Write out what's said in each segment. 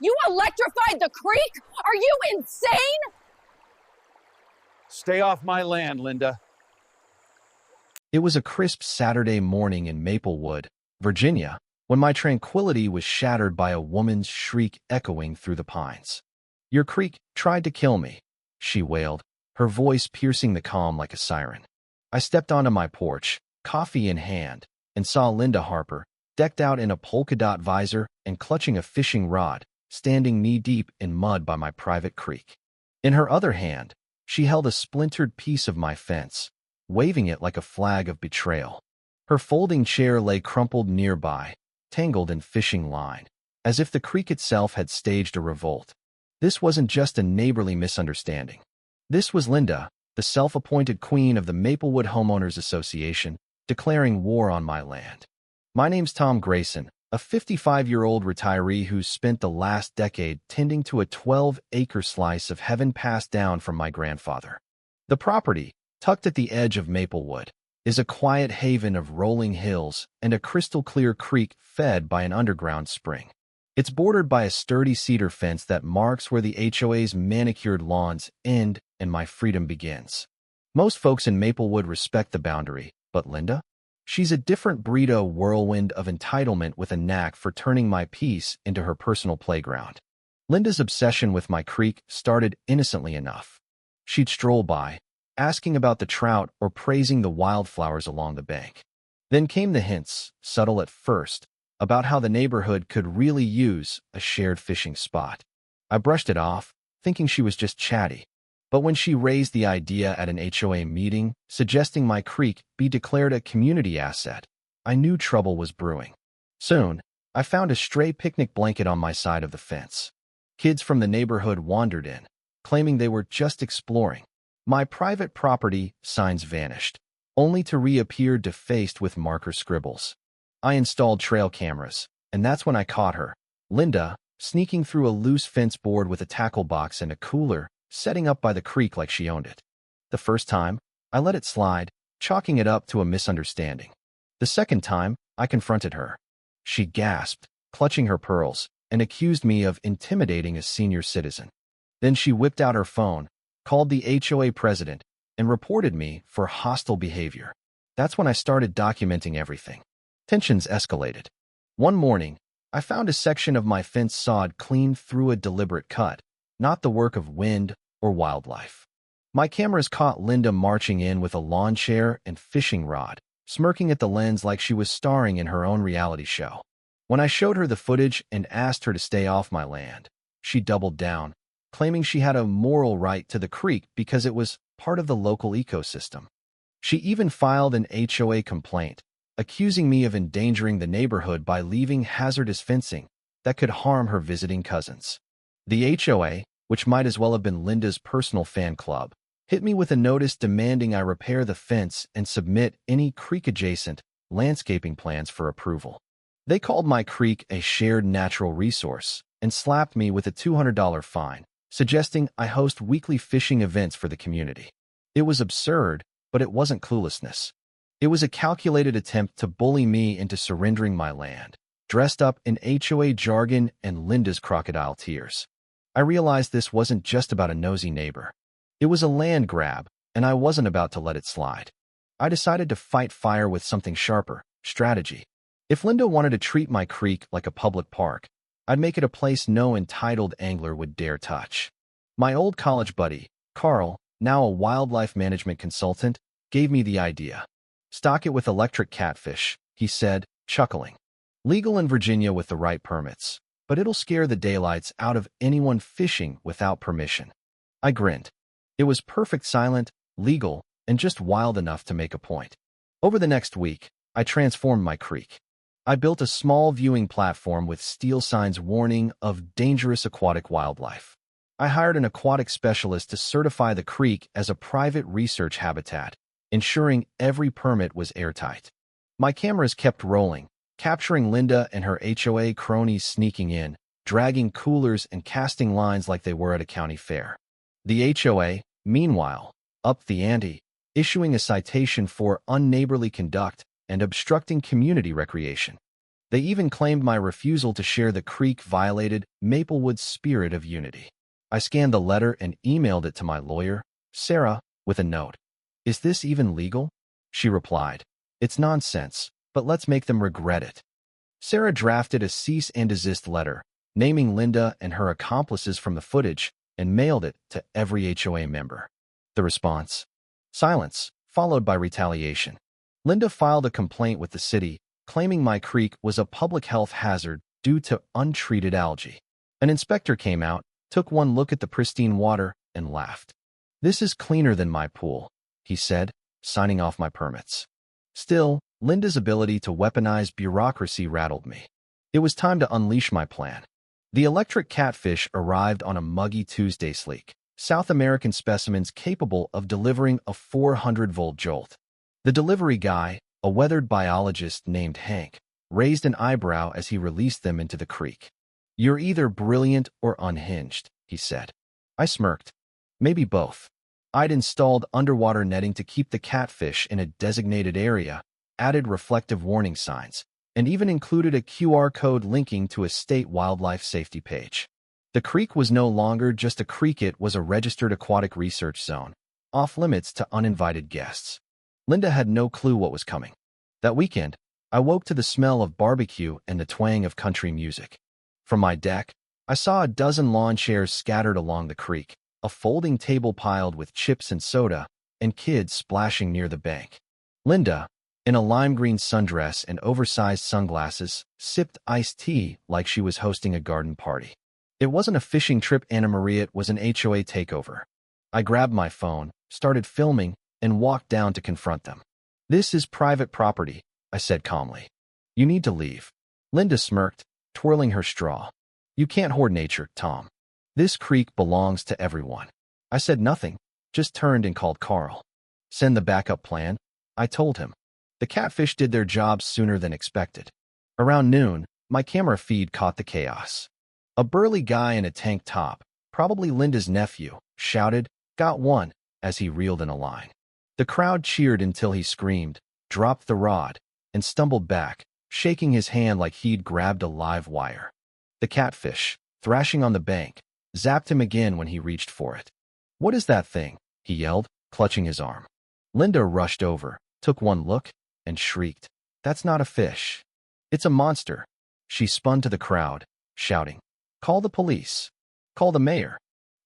You electrified the creek? Are you insane? Stay off my land, Linda. It was a crisp Saturday morning in Maplewood, Virginia, when my tranquility was shattered by a woman's shriek echoing through the pines. "Your creek tried to kill me," she wailed, her voice piercing the calm like a siren. I stepped onto my porch, coffee in hand, and saw Linda Harper, decked out in a polka-dot visor and clutching a fishing rod, standing knee-deep in mud by my private creek. In her other hand, she held a splintered piece of my fence, waving it like a flag of betrayal. Her folding chair lay crumpled nearby, tangled in fishing line, as if the creek itself had staged a revolt. This wasn't just a neighborly misunderstanding. This was Linda, the self-appointed queen of the Maplewood Homeowners Association, declaring war on my land. My name's Tom Grayson, a 55-year-old retiree who's spent the last decade tending to a 12-acre slice of heaven passed down from my grandfather. The property, tucked at the edge of Maplewood, is a quiet haven of rolling hills and a crystal-clear creek fed by an underground spring. It's bordered by a sturdy cedar fence that marks where the HOA's manicured lawns end and my freedom begins. Most folks in Maplewood respect the boundary, but Linda? She's a different breed, a whirlwind of entitlement with a knack for turning my peace into her personal playground. Linda's obsession with my creek started innocently enough. She'd stroll by, asking about the trout or praising the wildflowers along the bank. Then came the hints, subtle at first, about how the neighborhood could really use a shared fishing spot. I brushed it off, thinking she was just chatty. But when she raised the idea at an HOA meeting, suggesting my creek be declared a community asset, I knew trouble was brewing. Soon, I found a stray picnic blanket on my side of the fence. Kids from the neighborhood wandered in, claiming they were just exploring. My private property signs vanished, only to reappear defaced with marker scribbles. I installed trail cameras, and that's when I caught her, Linda, sneaking through a loose fence board with a tackle box and a cooler, setting up by the creek like she owned it. The first time, I let it slide, chalking it up to a misunderstanding. The second time, I confronted her. She gasped, clutching her pearls, and accused me of intimidating a senior citizen. Then she whipped out her phone, called the HOA president, and reported me for hostile behavior. That's when I started documenting everything. Tensions escalated. One morning, I found a section of my fence sawed clean through a deliberate cut, not the work of wind or wildlife. My cameras caught Linda marching in with a lawn chair and fishing rod, smirking at the lens like she was starring in her own reality show. When I showed her the footage and asked her to stay off my land, she doubled down, claiming she had a moral right to the creek because it was part of the local ecosystem. She even filed an HOA complaint, accusing me of endangering the neighborhood by leaving hazardous fencing that could harm her visiting cousins. The HOA, which might as well have been Linda's personal fan club, hit me with a notice demanding I repair the fence and submit any creek-adjacent landscaping plans for approval. They called my creek a shared natural resource and slapped me with a $200 fine, suggesting I host weekly fishing events for the community. It was absurd, but it wasn't cluelessness. It was a calculated attempt to bully me into surrendering my land, dressed up in HOA jargon and Linda's crocodile tears. I realized this wasn't just about a nosy neighbor. It was a land grab, and I wasn't about to let it slide. I decided to fight fire with something sharper: strategy. If Linda wanted to treat my creek like a public park, I'd make it a place no entitled angler would dare touch. My old college buddy, Carl, now a wildlife management consultant, gave me the idea. "Stock it with electric catfish," he said, chuckling. "Legal in Virginia with the right permits, but it'll scare the daylights out of anyone fishing without permission." I grinned. It was perfect, silent, legal, and just wild enough to make a point. Over the next week, I transformed my creek. I built a small viewing platform with steel signs warning of dangerous aquatic wildlife. I hired an aquatic specialist to certify the creek as a private research habitat, ensuring every permit was airtight. My cameras kept rolling, capturing Linda and her HOA cronies sneaking in, dragging coolers and casting lines like they were at a county fair. The HOA, meanwhile, upped the ante, issuing a citation for unneighborly conduct and obstructing community recreation. They even claimed my refusal to share the creek violated Maplewood's spirit of unity. I scanned the letter and emailed it to my lawyer, Sarah, with a note. "Is this even legal?" She replied, "It's nonsense, but let's make them regret it." Sarah drafted a cease and desist letter, naming Linda and her accomplices from the footage, and mailed it to every HOA member. The response? Silence, followed by retaliation. Linda filed a complaint with the city, claiming my creek was a public health hazard due to untreated algae. An inspector came out, took one look at the pristine water, and laughed. "This is cleaner than my pool," he said, signing off my permits. Still, Linda's ability to weaponize bureaucracy rattled me. It was time to unleash my plan. The electric catfish arrived on a muggy Tuesday sleek, South American specimens capable of delivering a 400-volt jolt. The delivery guy, a weathered biologist named Hank, raised an eyebrow as he released them into the creek. "You're either brilliant or unhinged," he said. I smirked. Maybe both. I'd installed underwater netting to keep the catfish in a designated area, added reflective warning signs, and even included a QR code linking to a state wildlife safety page. The creek was no longer just a creek, it was a registered aquatic research zone, off-limits to uninvited guests. Linda had no clue what was coming. That weekend, I woke to the smell of barbecue and the twang of country music. From my deck, I saw a dozen lawn chairs scattered along the creek, a folding table piled with chips and soda, and kids splashing near the bank. Linda, in a lime green sundress and oversized sunglasses, sipped iced tea like she was hosting a garden party. It wasn't a fishing trip, Anna Maria, it was an HOA takeover. I grabbed my phone, started filming, and walked down to confront them. "This is private property," I said calmly. "You need to leave." Linda smirked, twirling her straw. "You can't hoard nature, Tom. This creek belongs to everyone." I said nothing, just turned and called Carl. "Send the backup plan," I told him. The catfish did their job sooner than expected. Around noon, my camera feed caught the chaos. A burly guy in a tank top, probably Linda's nephew, shouted, "Got one," as he reeled in a line. The crowd cheered until he screamed, dropped the rod, and stumbled back, shaking his hand like he'd grabbed a live wire. The catfish, thrashing on the bank, zapped him again when he reached for it. "What is that thing?" he yelled, clutching his arm. Linda rushed over, took one look, and shrieked, "That's not a fish. It's a monster." She spun to the crowd, shouting, "Call the police. Call the mayor.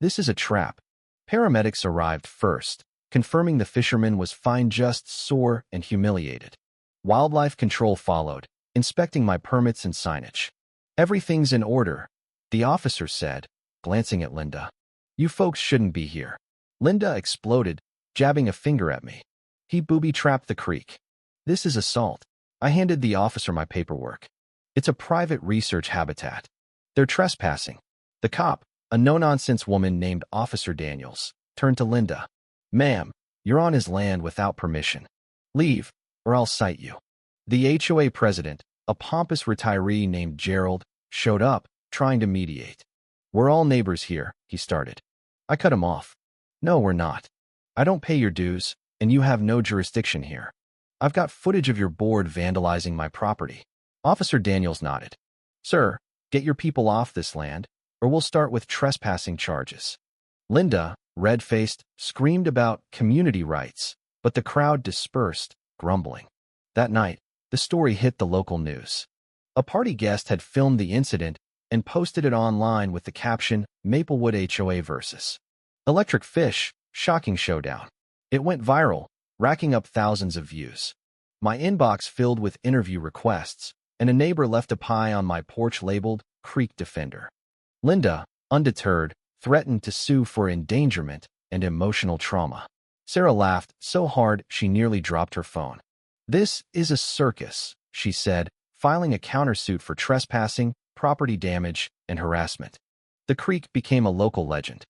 This is a trap." Paramedics arrived first, confirming the fisherman was fine, just sore and humiliated. Wildlife control followed, inspecting my permits and signage. "Everything's in order," the officer said, glancing at Linda. "You folks shouldn't be here." Linda exploded, jabbing a finger at me. "He booby-trapped the creek." "This is assault." I handed the officer my paperwork. "It's a private research habitat. They're trespassing." The cop, a no-nonsense woman named Officer Daniels, turned to Linda. "Ma'am, you're on his land without permission. Leave, or I'll cite you." The HOA president, a pompous retiree named Gerald, showed up, trying to mediate. "We're all neighbors here," he started. I cut him off. "No, we're not. I don't pay your dues, and you have no jurisdiction here. I've got footage of your board vandalizing my property." Officer Daniels nodded. "Sir, get your people off this land, or we'll start with trespassing charges." Linda, red-faced, screamed about community rights, but the crowd dispersed, grumbling. That night, the story hit the local news. A party guest had filmed the incident and posted it online with the caption, "Maplewood HOA versus Electric Fish, Shocking Showdown." It went viral, racking up thousands of views. My inbox filled with interview requests, and a neighbor left a pie on my porch labeled Creek Defender. Linda, undeterred, threatened to sue for endangerment and emotional trauma. Sarah laughed so hard she nearly dropped her phone. "This is a circus," she said, filing a countersuit for trespassing, property damage, and harassment. The creek became a local legend.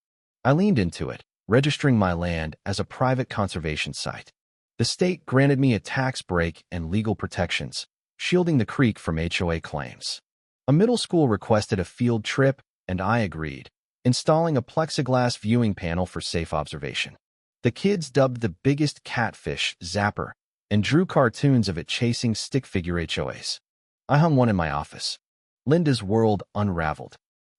I leaned into it, registering my land as a private conservation site. The state granted me a tax break and legal protections, shielding the creek from HOA claims. A middle school requested a field trip, and I agreed, installing a plexiglass viewing panel for safe observation. The kids dubbed the biggest catfish Zapper and drew cartoons of it chasing stick figure HOAs. I hung one in my office. Linda's world unraveled.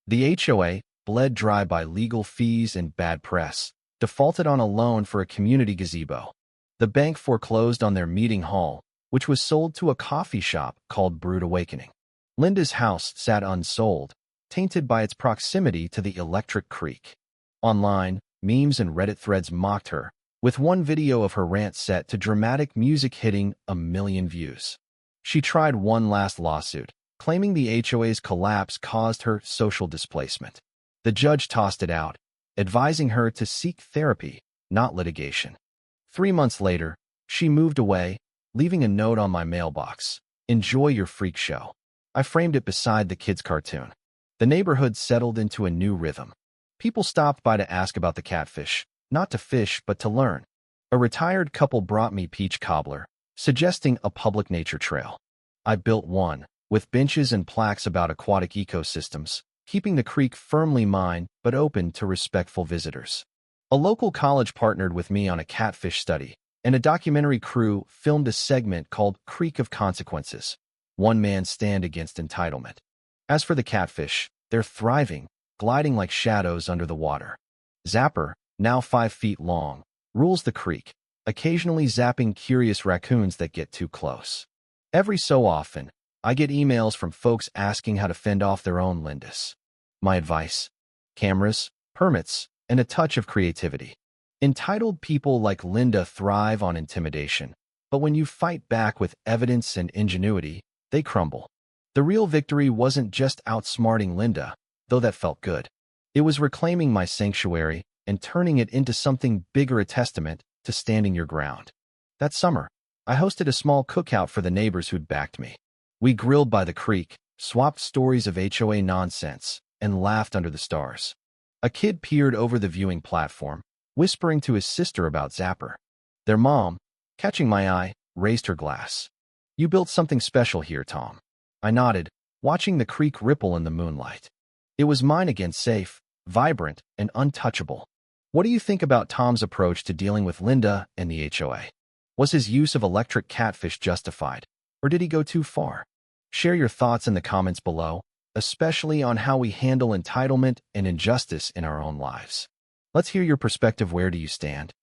The HOA, bled dry by legal fees and bad press, defaulted on a loan for a community gazebo. The bank foreclosed on their meeting hall, which was sold to a coffee shop called Brood Awakening. Linda's house sat unsold, tainted by its proximity to the electric creek. Online, memes and Reddit threads mocked her, with one video of her rant set to dramatic music hitting 1 million views. She tried one last lawsuit, claiming the HOA's collapse caused her social displacement. The judge tossed it out, advising her to seek therapy, not litigation. 3 months later, she moved away, leaving a note on my mailbox. "Enjoy your freak show." I framed it beside the kids' cartoon. The neighborhood settled into a new rhythm. People stopped by to ask about the catfish, not to fish but to learn. A retired couple brought me peach cobbler, suggesting a public nature trail. I built one, with benches and plaques about aquatic ecosystems, keeping the creek firmly mine but open to respectful visitors. A local college partnered with me on a catfish study, and a documentary crew filmed a segment called Creek of Consequences. One man stand against entitlement. As for the catfish, they're thriving, gliding like shadows under the water. Zapper, now 5 feet long, rules the creek, occasionally zapping curious raccoons that get too close. Every so often, I get emails from folks asking how to fend off their own Lindis. My advice: cameras, permits, and a touch of creativity. Entitled people like Linda thrive on intimidation, but when you fight back with evidence and ingenuity, they crumble. The real victory wasn't just outsmarting Linda, though that felt good. It was reclaiming my sanctuary and turning it into something bigger, a testament to standing your ground. That summer, I hosted a small cookout for the neighbors who'd backed me. We grilled by the creek, swapped stories of HOA nonsense, and laughed under the stars. A kid peered over the viewing platform, whispering to his sister about Zapper. Their mom, catching my eye, raised her glass. "You built something special here, Tom." I nodded, watching the creek ripple in the moonlight. It was mine again, safe, vibrant, and untouchable. What do you think about Tom's approach to dealing with Linda and the HOA? Was his use of electric catfish justified, or did he go too far? Share your thoughts in the comments below, especially on how we handle entitlement and injustice in our own lives. Let's hear your perspective. Where do you stand?